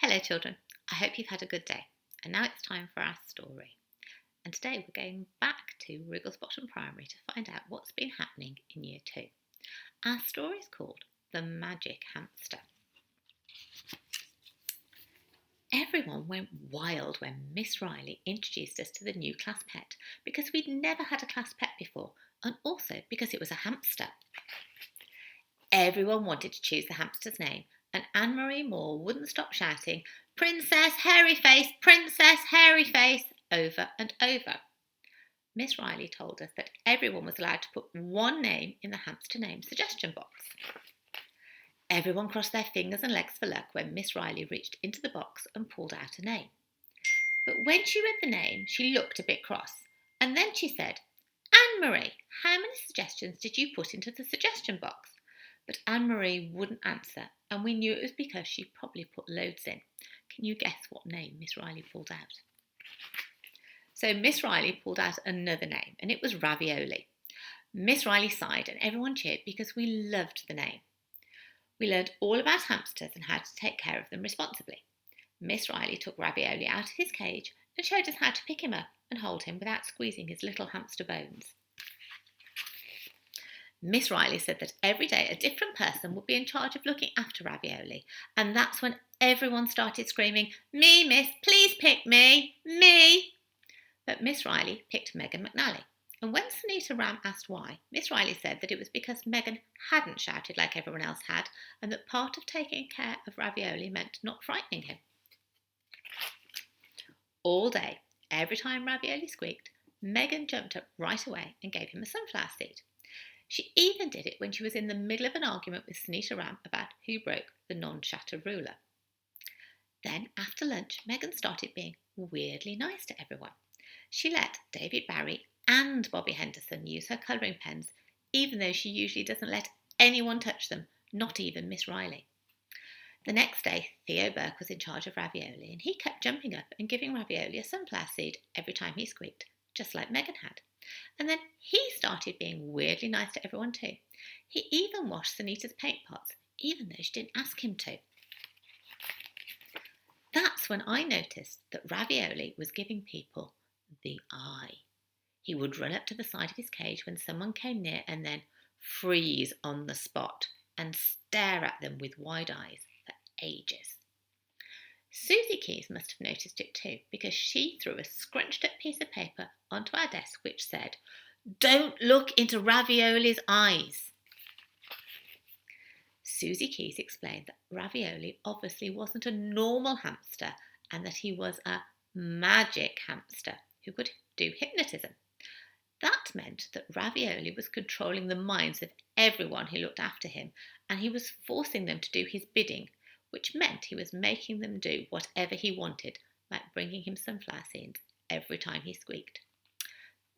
Hello, children. I hope you've had a good day. And now it's time for our story. And today we're going back to Wrigglesbottom Primary to find out what's been happening in Year 2. Our story is called The Magic Hamster. Everyone went wild when Miss Riley introduced us to the new class pet because we'd never had a class pet before and also because it was a hamster. Everyone wanted to choose the hamster's name, and Anne-Marie Moore wouldn't stop shouting, "Princess Hairyface! Princess Hairyface!" over and over. Miss Riley told us that everyone was allowed to put one name in the hamster name suggestion box. Everyone crossed their fingers and legs for luck when Miss Riley reached into the box and pulled out a name. But when she read the name, she looked a bit cross, and then she said, "Anne-Marie, how many suggestions did you put into the suggestion box?" But Anne-Marie wouldn't answer, and we knew it was because she probably put loads in. Can you guess what name Miss Riley pulled out? So Miss Riley pulled out another name, and it was Ravioli. Miss Riley sighed, and everyone cheered because we loved the name. We learned all about hamsters and how to take care of them responsibly. Miss Riley took Ravioli out of his cage and showed us how to pick him up and hold him without squeezing his little hamster bones. Miss Riley said that every day a different person would be in charge of looking after Ravioli, and that's when everyone started screaming, "Me, miss, please pick me, me!" But Miss Riley picked Megan McNally, and when Sunita Ram asked why, Miss Riley said that it was because Megan hadn't shouted like everyone else had, and that part of taking care of Ravioli meant not frightening him. All day, every time Ravioli squeaked, Megan jumped up right away and gave him a sunflower seed. She even did it when she was in the middle of an argument with Sunita Ram about who broke the non-shatter ruler. Then, after lunch, Megan started being weirdly nice to everyone. She let David Barry and Bobby Henderson use her colouring pens, even though she usually doesn't let anyone touch them, not even Miss Riley. The next day, Theo Burke was in charge of Ravioli, and he kept jumping up and giving Ravioli a sunflower seed every time he squeaked, just like Megan had. And then he started being weirdly nice to everyone too. He even washed Sunita's paint pots, even though she didn't ask him to. That's when I noticed that Ravioli was giving people the eye. He would run up to the side of his cage when someone came near and then freeze on the spot and stare at them with wide eyes for ages. Susie Keys must have noticed it too, because she threw a scrunched up piece of paper onto our desk which said, "Don't look into Ravioli's eyes." Susie Keys explained that Ravioli obviously wasn't a normal hamster and that he was a magic hamster who could do hypnotism. That meant that Ravioli was controlling the minds of everyone who looked after him, and he was forcing them to do his bidding, which meant he was making them do whatever he wanted, like bringing him sunflower seeds every time he squeaked.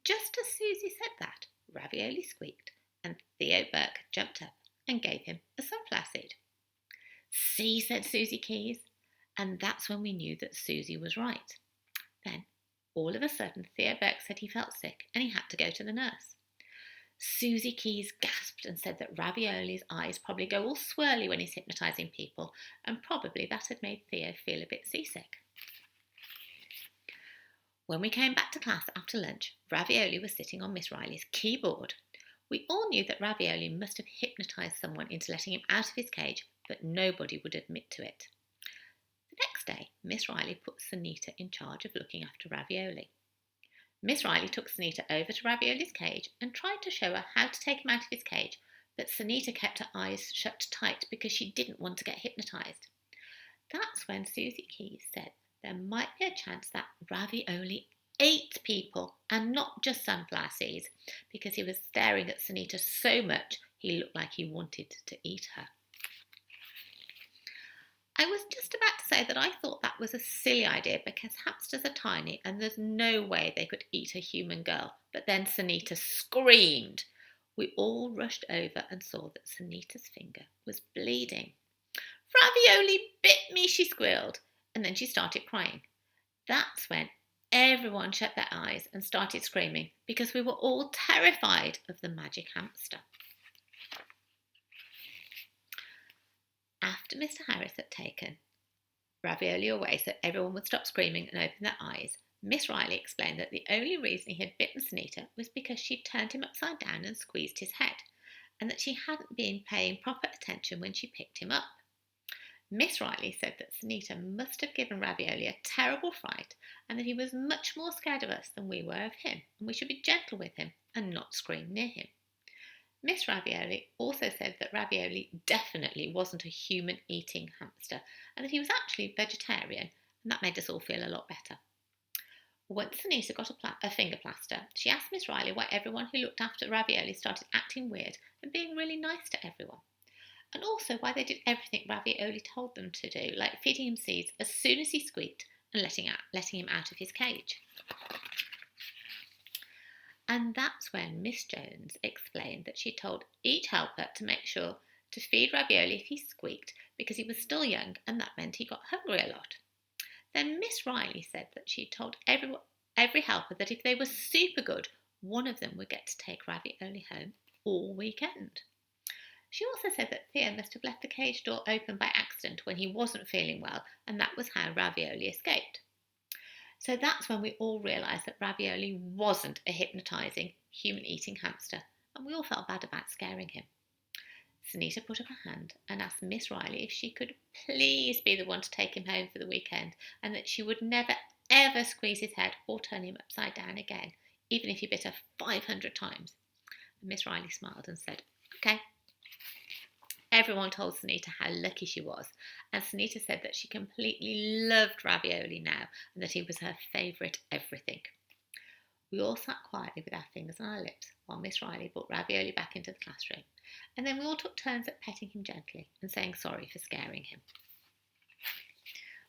Just as Susie said that, Ravioli squeaked, and Theo Burke jumped up and gave him a sunflower seed. "See," said Susie Keys, and that's when we knew that Susie was right. Then, all of a sudden, Theo Burke said he felt sick and he had to go to the nurse. Susie Keys gasped and said that Ravioli's eyes probably go all swirly when he's hypnotising people, and probably that had made Theo feel a bit seasick. When we came back to class after lunch, Ravioli was sitting on Miss Riley's keyboard. We all knew that Ravioli must have hypnotised someone into letting him out of his cage, but nobody would admit to it. The next day, Miss Riley put Sunita in charge of looking after Ravioli. Miss Riley took Sunita over to Ravioli's cage and tried to show her how to take him out of his cage, but Sunita kept her eyes shut tight because she didn't want to get hypnotised. That's when Susie Keys said there might be a chance that Ravioli ate people and not just sunflower seeds, because he was staring at Sunita so much he looked like he wanted to eat her. I was just about to say that I thought that was a silly idea because hamsters are tiny and there's no way they could eat a human girl, but then Sunita screamed. We all rushed over and saw that Sunita's finger was bleeding. "Ravioli bit me," she squealed, and then she started crying. That's when everyone shut their eyes and started screaming because we were all terrified of the magic hamster. After Mr. Harris had taken Ravioli away so everyone would stop screaming and open their eyes, Miss Riley explained that the only reason he had bitten Sunita was because she'd turned him upside down and squeezed his head, and that she hadn't been paying proper attention when she picked him up. Miss Riley said that Sunita must have given Ravioli a terrible fright and that he was much more scared of us than we were of him, and we should be gentle with him and not scream near him. Miss Ravioli also said that Ravioli definitely wasn't a human eating hamster and that he was actually vegetarian, and that made us all feel a lot better. Once Sunita got a finger plaster, she asked Miss Riley why everyone who looked after Ravioli started acting weird and being really nice to everyone, and also why they did everything Ravioli told them to do, like feeding him seeds as soon as he squeaked and letting him out of his cage. And that's when Miss Jones explained that she told each helper to make sure to feed Ravioli if he squeaked because he was still young and that meant he got hungry a lot. Then Miss Riley said that she told every helper that if they were super good, one of them would get to take Ravioli home all weekend. She also said that Theo must have left the cage door open by accident when he wasn't feeling well, and that was how Ravioli escaped. So that's when we all realised that Ravioli wasn't a hypnotising, human-eating hamster, and we all felt bad about scaring him. Sunita put up her hand and asked Miss Riley if she could please be the one to take him home for the weekend, and that she would never ever squeeze his head or turn him upside down again, even if he bit her 500 times. And Miss Riley smiled and said, "Okay." Everyone told Sunita how lucky she was, and Sunita said that she completely loved Ravioli now and that he was her favourite everything. We all sat quietly with our fingers on our lips while Miss Riley brought Ravioli back into the classroom, and then we all took turns at petting him gently and saying sorry for scaring him.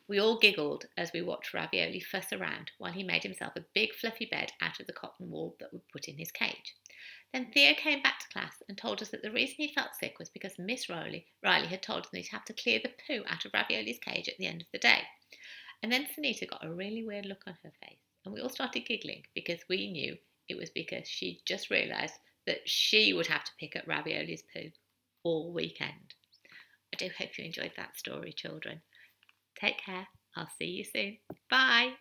We all giggled as we watched Ravioli fuss around while he made himself a big fluffy bed out of the cotton wool that we put in his cage. Then Theo came back to class and told us that the reason he felt sick was because Miss Riley had told him that he'd have to clear the poo out of Ravioli's cage at the end of the day. And then Sunita got a really weird look on her face, and we all started giggling because we knew it was because she'd just realised that she would have to pick up Ravioli's poo all weekend. I do hope you enjoyed that story, children. Take care. I'll see you soon. Bye.